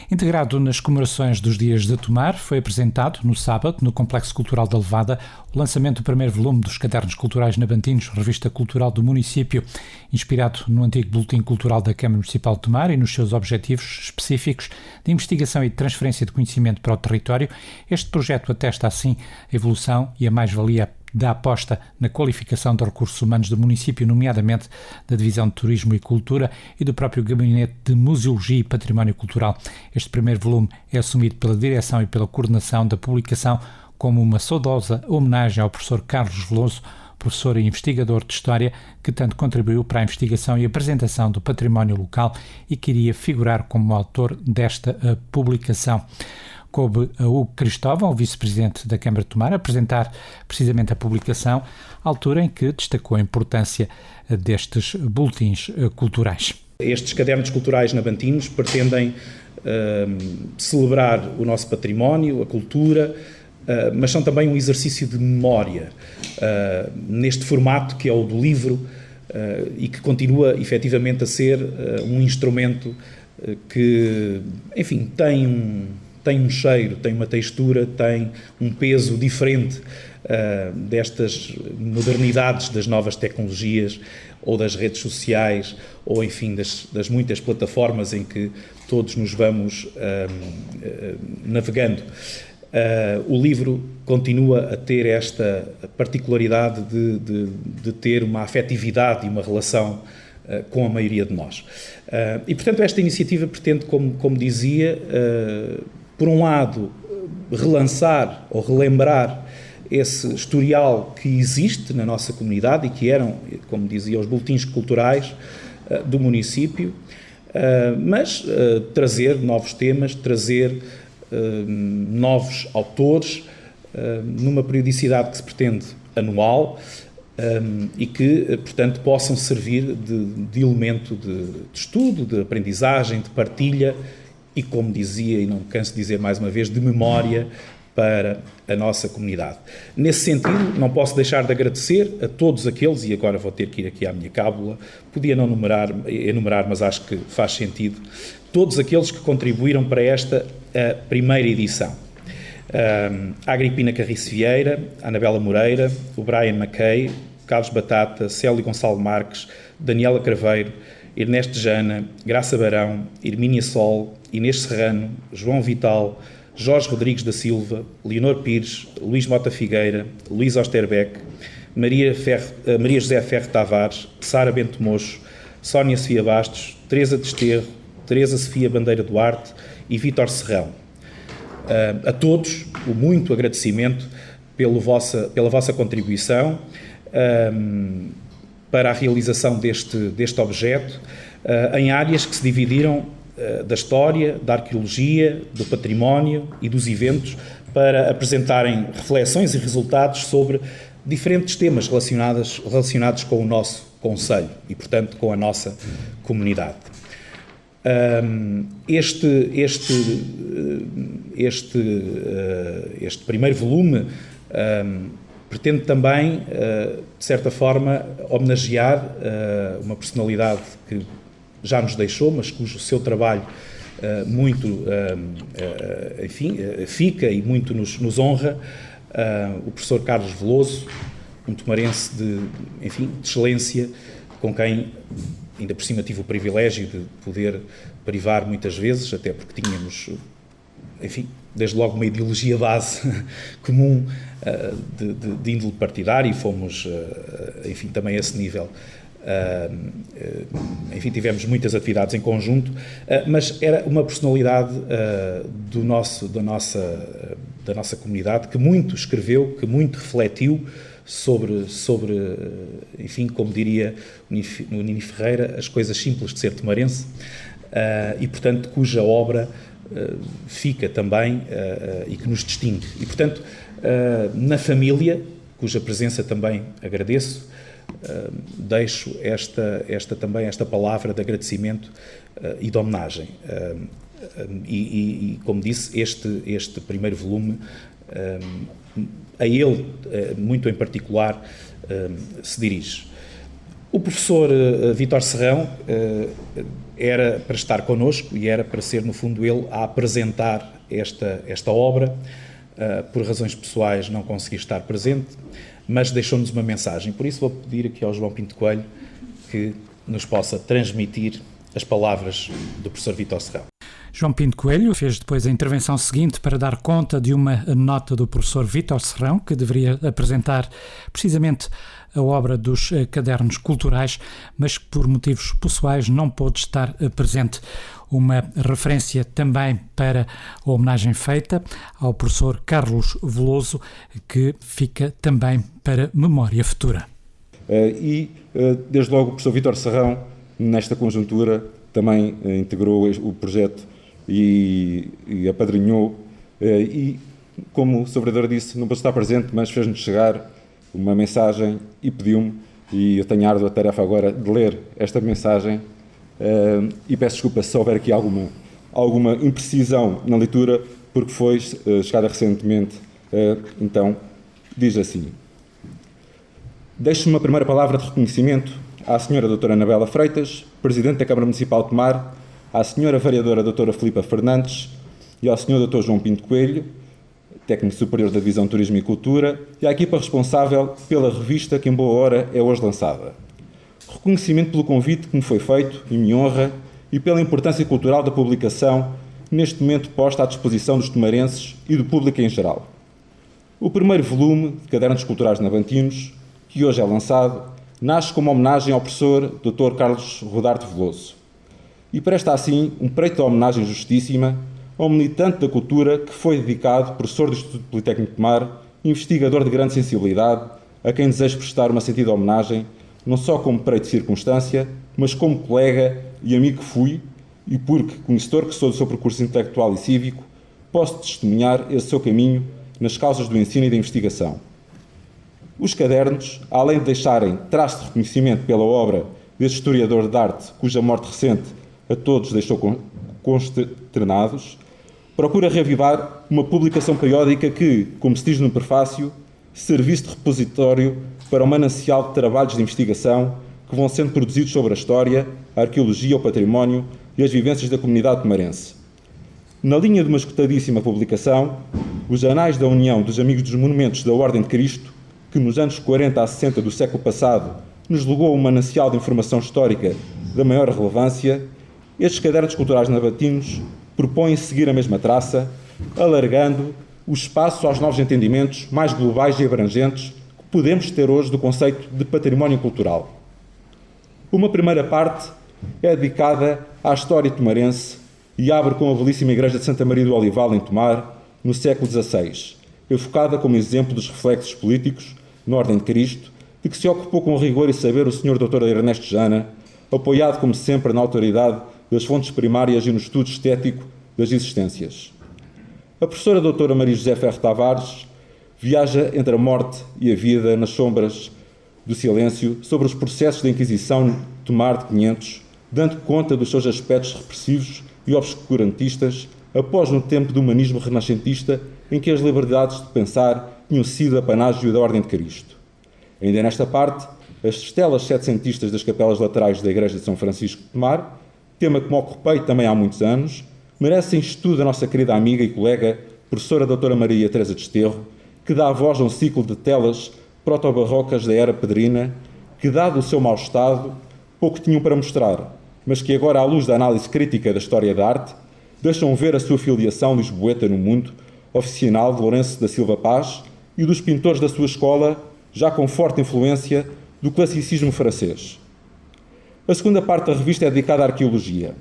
Integrado nas comemorações dos Dias de Tomar, foi apresentado, no sábado, no Complexo Cultural da Levada, o lançamento do primeiro volume dos Cadernos Culturais Nabantinos, revista cultural do município, inspirado no antigo Boletim Cultural da Câmara Municipal de Tomar e nos seus objetivos específicos de investigação e de transferência de conhecimento para o território. Este projeto atesta, assim, a evolução e a mais-valia da aposta na qualificação dos recursos humanos do município, nomeadamente da Divisão de Turismo e Cultura e do próprio Gabinete de Museologia e Património Cultural. Este primeiro volume é assumido pela direção e pela coordenação da publicação como uma saudosa homenagem ao professor Carlos Veloso, professor e investigador de História, que tanto contribuiu para a investigação e apresentação do património local e que iria figurar como autor desta publicação. Coube a Hugo Cristóvão, vice-presidente da Câmara de Tomar, apresentar precisamente a publicação, à altura em que destacou a importância destes boletins culturais. Estes cadernos culturais nabantinos pretendem celebrar o nosso património, a cultura, mas são também um exercício de memória, neste formato que é o do livro e que continua efetivamente a ser um instrumento que, enfim, tem um cheiro, tem uma textura, tem um peso diferente destas modernidades das novas tecnologias ou das redes sociais ou, enfim, das muitas plataformas em que todos nos vamos navegando. O livro continua a ter esta particularidade de ter uma afetividade e uma relação com a maioria de nós. E, portanto, esta iniciativa pretende, como dizia, por um lado, relançar ou relembrar esse historial que existe na nossa comunidade e que eram, como dizia, os boletins culturais do município, mas trazer novos temas, trazer novos autores, numa periodicidade que se pretende anual e que, portanto, possam servir de elemento de estudo, de aprendizagem, de partilha e, como dizia, e não canso de dizer mais uma vez, de memória para a nossa comunidade. Nesse sentido, não posso deixar de agradecer a todos aqueles, e agora vou ter que ir aqui à minha cábula, podia não enumerar, mas acho que faz sentido, todos aqueles que contribuíram para esta primeira edição. A Agripina Carriço Vieira, a Anabela Moreira, o Brian McKay, Carlos Batata, Célio Gonçalo Marques, Daniela Craveiro, Ernesto Jana, Graça Barão, Hermínia Sol, Inês Serrano, João Vital, Jorge Rodrigues da Silva, Leonor Pires, Luís Mota Figueira, Luís Osterbeck, Maria José Ferro Tavares, Sara Bento Mocho, Sónia Sofia Bastos, Teresa Desterro, Teresa Sofia Bandeira Duarte e Vítor Serrão. A todos, o muito agradecimento pela vossa contribuição para a realização deste objeto, em áreas que se dividiram da história, da arqueologia, do património e dos eventos, para apresentarem reflexões e resultados sobre diferentes temas relacionados com o nosso concelho e, portanto, com a nossa comunidade. Este primeiro volume pretende também, de certa forma, homenagear uma personalidade que já nos deixou, mas cujo seu trabalho fica e muito nos honra, o professor Carlos Veloso, um tomarense de excelência, com quem ainda por cima tive o privilégio de poder privar muitas vezes, até porque tínhamos, desde logo uma ideologia base comum de índole partidária e fomos, também a esse nível. Tivemos muitas atividades em conjunto, mas era uma personalidade da nossa comunidade que muito escreveu, que muito refletiu sobre como diria o Nini Ferreira, as coisas simples de ser tomarense, e, portanto, cuja obra fica também e que nos distingue. E, portanto, na família, cuja presença também agradeço, deixo esta palavra de agradecimento e de homenagem. Como disse, este primeiro volume, a ele, muito em particular, se dirige. O professor Vítor Serrão era para estar connosco e era para ser, no fundo, ele a apresentar esta obra. Por razões pessoais não consegui estar presente, mas deixou-nos uma mensagem. Por isso vou pedir aqui ao João Pinto Coelho que nos possa transmitir as palavras do professor Vítor Serrão. João Pinto Coelho fez depois a intervenção seguinte para dar conta de uma nota do professor Vítor Serrão, que deveria apresentar precisamente a obra dos cadernos culturais, mas que por motivos pessoais não pôde estar presente. Uma referência também para a homenagem feita ao professor Carlos Veloso, que fica também para memória futura. Desde logo o professor Vítor Serrão, nesta conjuntura, também integrou o projeto e apadrinhou, e como o Sr. Vereador disse, não pôde estar presente, mas fez-nos chegar uma mensagem e pediu-me, e eu tenho a árdua tarefa agora de ler esta mensagem, e peço desculpa se houver aqui alguma imprecisão na leitura, porque foi chegada recentemente. Então, diz assim: deixo-me uma primeira palavra de reconhecimento à Sra. Doutora Anabela Freitas, Presidente da Câmara Municipal de Tomar, à Sra. Vereadora Doutora Filipa Fernandes e ao Sr. Dr. João Pinto Coelho, Técnico Superior da Divisão Turismo e Cultura, e à equipa responsável pela revista que em boa hora é hoje lançada. Reconhecimento pelo convite que me foi feito e me honra, e pela importância cultural da publicação, neste momento posta à disposição dos tomarenses e do público em geral. O primeiro volume de Cadernos Culturais Navantinos, que hoje é lançado, nasce como homenagem ao professor Dr. Carlos Rodarte Veloso e presta assim um preito de homenagem justíssima ao militante da cultura que foi dedicado, professor do Instituto Politécnico de Tomar, investigador de grande sensibilidade, a quem desejo prestar uma sentida homenagem, não só como preito de circunstância, mas como colega e amigo que fui, e porque, conhecedor que sou do seu percurso intelectual e cívico, posso testemunhar esse seu caminho nas causas do ensino e da investigação. Os cadernos, além de deixarem traço de reconhecimento pela obra deste historiador de arte, cuja morte recente a todos deixou consternados, procura reavivar uma publicação periódica que, como se diz no prefácio, servisse de repositório para o manancial de trabalhos de investigação que vão sendo produzidos sobre a história, a arqueologia, o património e as vivências da comunidade tomarense. Na linha de uma escutadíssima publicação, os Anais da União dos Amigos dos Monumentos da Ordem de Cristo, que nos anos 40 a 60 do século passado nos legou um manancial de informação histórica da maior relevância, estes cadernos culturais navantinos propõem seguir a mesma traça, alargando o espaço aos novos entendimentos mais globais e abrangentes que podemos ter hoje do conceito de património cultural. Uma primeira parte é dedicada à história tomarense e abre com a belíssima igreja de Santa Maria do Olival, em Tomar, no século XVI, evocada como exemplo dos reflexos políticos, na Ordem de Cristo, de que se ocupou com rigor e saber o Sr. Dr. Ernesto Jana, apoiado, como sempre, na autoridade das fontes primárias e no estudo estético das existências. A professora doutora Maria José Ferro Tavares viaja entre a morte e a vida nas sombras do silêncio sobre os processos da Inquisição de Tomar de 500, dando conta dos seus aspectos repressivos e obscurantistas após um tempo de humanismo renascentista em que as liberdades de pensar tinham sido apanágio da Ordem de Cristo. Ainda nesta parte, as estelas setecentistas das capelas laterais da Igreja de São Francisco de Tomar, tema que me ocupei também há muitos anos, merecem estudo da nossa querida amiga e colega, professora doutora Maria Teresa Desterro, que dá voz a um ciclo de telas proto-barrocas da era pedrina, que, dado o seu mau estado, pouco tinham para mostrar, mas que agora, à luz da análise crítica da história da arte, deixam ver a sua filiação lisboeta no mundo, oficinal de Lourenço da Silva Paz e dos pintores da sua escola, já com forte influência do classicismo francês. A segunda parte da revista é dedicada à arqueologia.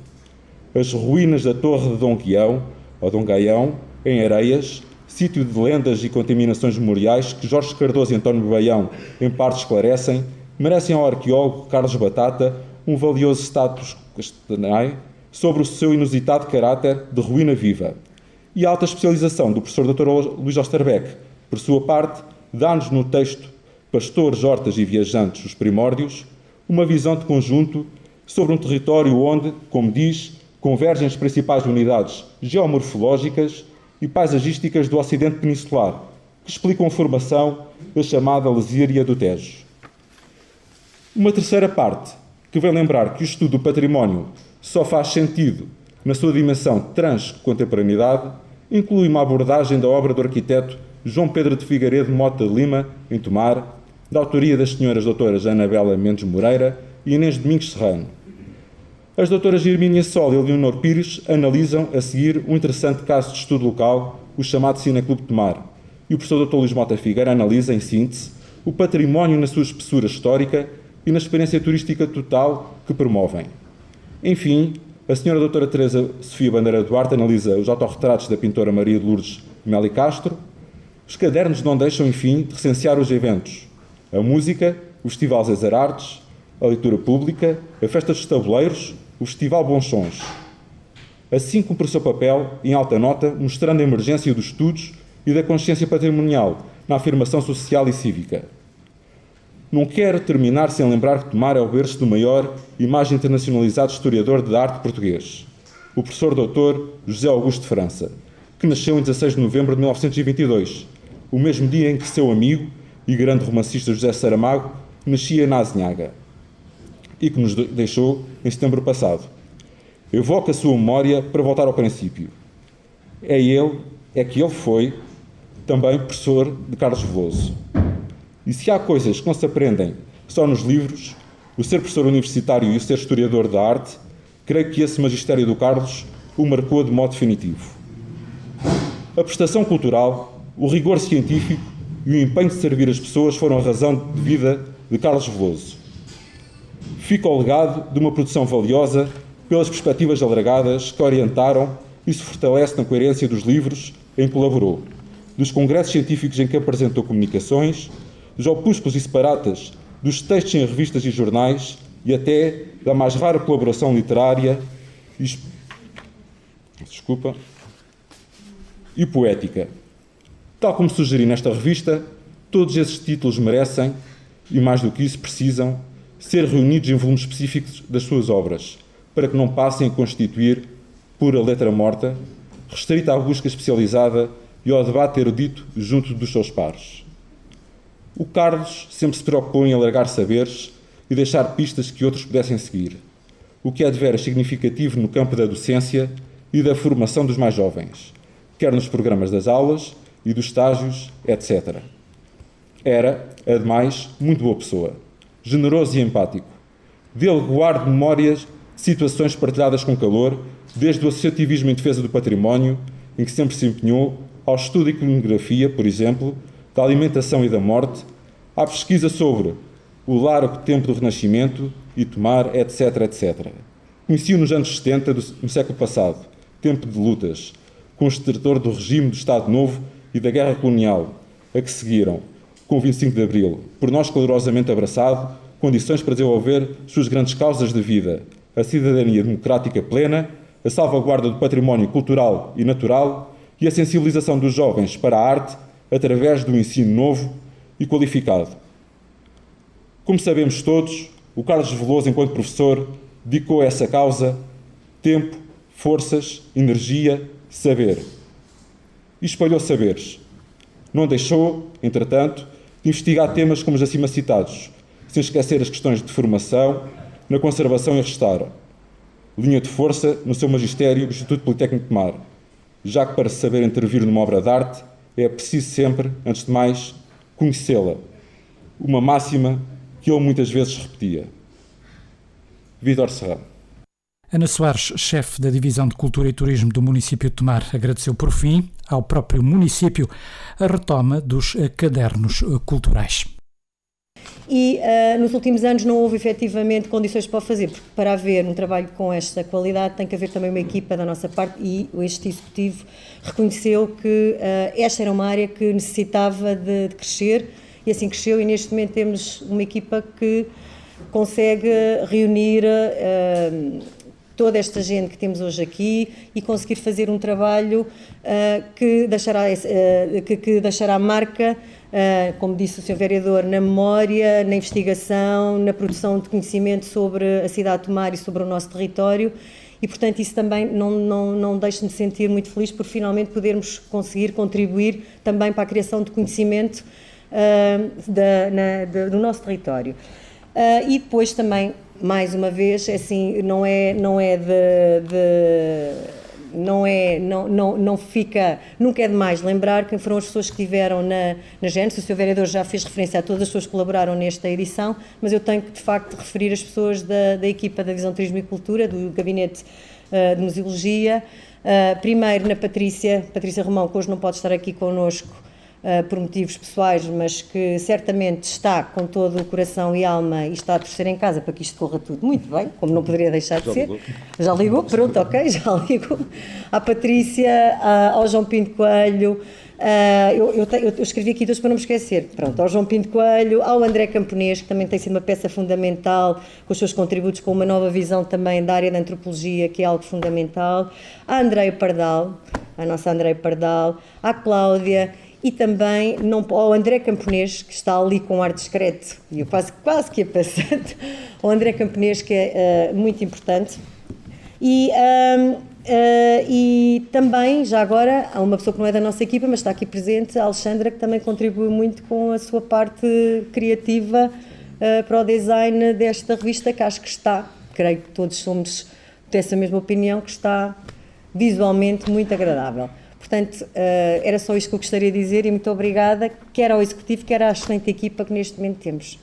As ruínas da Torre de Dom Guião, ou Dom Gaião, em Areias, sítio de lendas e contaminações memoriais que Jorge Cardoso e António Baião em parte esclarecem, merecem ao arqueólogo Carlos Batata um valioso status sobre o seu inusitado caráter de ruína viva. E a alta especialização do professor Dr. Luís Osterbeck, por sua parte, dá-nos no texto Pastores, Hortas e Viajantes, os Primórdios, uma visão de conjunto sobre um território onde, como diz, convergem as principais unidades geomorfológicas e paisagísticas do Ocidente Peninsular, que explicam a formação da chamada Lesíria do Tejo. Uma terceira parte, que vem lembrar que o estudo do património só faz sentido na sua dimensão transcontemporaneidade, inclui uma abordagem da obra do arquiteto João Pedro de Figueiredo Mota de Lima, em Tomar, da autoria das senhoras doutoras Anabela Mendes Moreira e Inês Domingos Serrano. As doutoras Hermínia Sol e Leonor Pires analisam, a seguir, um interessante caso de estudo local, o chamado Cineclube de Tomar, e o professor Dr. Luís Mota Figueira analisa, em síntese, o património na sua espessura histórica e na experiência turística total que promovem. Enfim, a senhora doutora Teresa Sofia Bandeira Duarte analisa os autorretratos da pintora Maria de Lourdes Meli Castro. Os cadernos não deixam, enfim, de recensear os eventos. A música, o Festival Zezar Artes, a leitura pública, a Festa dos Tabuleiros, o Festival Bons Sons. Assim cumpre o seu papel, em alta nota, mostrando a emergência dos estudos e da consciência patrimonial na afirmação social e cívica. Não quero terminar sem lembrar que Tomar é o berço do maior e mais internacionalizado historiador de arte português, o professor Dr. José Augusto de França, que nasceu em 16 de novembro de 1922, o mesmo dia em que seu amigo e grande romancista José Saramago nascia na Azinhaga e que nos deixou em setembro passado. Evoco a sua memória para voltar ao princípio. É que ele foi também professor de Carlos Veloso. E se há coisas que não se aprendem só nos livros, o ser professor universitário e o ser historiador da arte, creio que esse magistério do Carlos o marcou de modo definitivo. A prestação cultural, o rigor científico e o empenho de servir as pessoas foram a razão de vida de Carlos Veloso. Fica o legado de uma produção valiosa pelas perspectivas alargadas que orientaram e se fortalece na coerência dos livros em que colaborou, dos congressos científicos em que apresentou comunicações, dos opúsculos e separatas, dos textos em revistas e jornais e até da mais rara colaboração literária e poética. Tal como sugeri nesta revista, todos esses títulos merecem, e mais do que isso precisam, ser reunidos em volumes específicos das suas obras, para que não passem a constituir pura letra morta, restrita à busca especializada e ao debate erudito junto dos seus pares. O Carlos sempre se preocupou em alargar saberes e deixar pistas que outros pudessem seguir, o que é de veras significativo no campo da docência e da formação dos mais jovens, quer nos programas das aulas e dos estágios, etc. Era, ademais, muito boa pessoa, generoso e empático. Dele guardo memórias de situações partilhadas com calor, desde o associativismo em defesa do património, em que sempre se empenhou, ao estudo de iconografia, por exemplo, da alimentação e da morte, à pesquisa sobre o largo tempo do Renascimento e Tomar, etc., etc. Conheci-o nos anos 70 do século passado, tempo de lutas, com o estertor do regime do Estado Novo e da Guerra Colonial, a que seguiram, com o 25 de Abril, por nós calorosamente abraçado, condições para desenvolver suas grandes causas de vida, a cidadania democrática plena, a salvaguarda do património cultural e natural e a sensibilização dos jovens para a arte através do ensino novo e qualificado. Como sabemos todos, o Carlos Veloso, enquanto professor, dedicou a essa causa tempo, forças, energia, saber. E espalhou saberes. Não deixou, entretanto, de investigar temas como os acima citados, sem esquecer as questões de formação, na conservação e restauro. Linha de força no seu magistério do Instituto Politécnico de Tomar, já que para saber intervir numa obra de arte é preciso sempre, antes de mais, conhecê-la. Uma máxima que ele muitas vezes repetia. Vítor Serrano. Ana Soares, chefe da Divisão de Cultura e Turismo do município de Tomar, agradeceu por fim ao próprio município a retoma dos cadernos culturais. E nos últimos anos não houve efetivamente condições para o fazer, porque para haver um trabalho com esta qualidade tem que haver também uma equipa da nossa parte e este Executivo reconheceu que esta era uma área que necessitava de crescer e assim cresceu e neste momento temos uma equipa que consegue reunir toda esta gente que temos hoje aqui e conseguir fazer um trabalho que deixará marca, como disse o Sr. Vereador, na memória, na investigação, na produção de conhecimento sobre a cidade de Tomar e sobre o nosso território e, portanto, isso também não deixa-me sentir muito feliz por finalmente podermos conseguir contribuir também para a criação de conhecimento do nosso território. E depois também, mais uma vez, assim, não nunca é demais lembrar quem foram as pessoas que estiveram na Gênesis. O Sr. Vereador já fez referência a todas as pessoas que colaboraram nesta edição, mas eu tenho que, de facto, referir as pessoas da equipa da Visão Turismo e Cultura, do Gabinete de Museologia. Primeiro na Patrícia Romão, que hoje não pode estar aqui connosco por motivos pessoais, mas que certamente está com todo o coração e alma e está a torcer em casa para que isto corra tudo muito bem, como não poderia deixar de ser. Já ligou? Pronto, ok, já ligou. À Patrícia, ao João Pinto Coelho, eu escrevi aqui dois para não me esquecer. Pronto, ao João Pinto Coelho, ao André Camponês, que também tem sido uma peça fundamental, com os seus contributos, com uma nova visão também da área da antropologia, que é algo fundamental, à Andreia Pardal, à nossa Andreia Pardal, à Cláudia, e também ao André Camponês, que está ali com um ar discreto, e eu quase que ia passando, ao André Camponês, que é muito importante. E também, já agora, há uma pessoa que não é da nossa equipa, mas está aqui presente, a Alexandra, que também contribuiu muito com a sua parte criativa para o design desta revista, que acho que está, creio que todos somos dessa mesma opinião, que está visualmente muito agradável. Portanto, era só isto que eu gostaria de dizer e muito obrigada, quer ao Executivo, quer à excelente equipa que neste momento temos.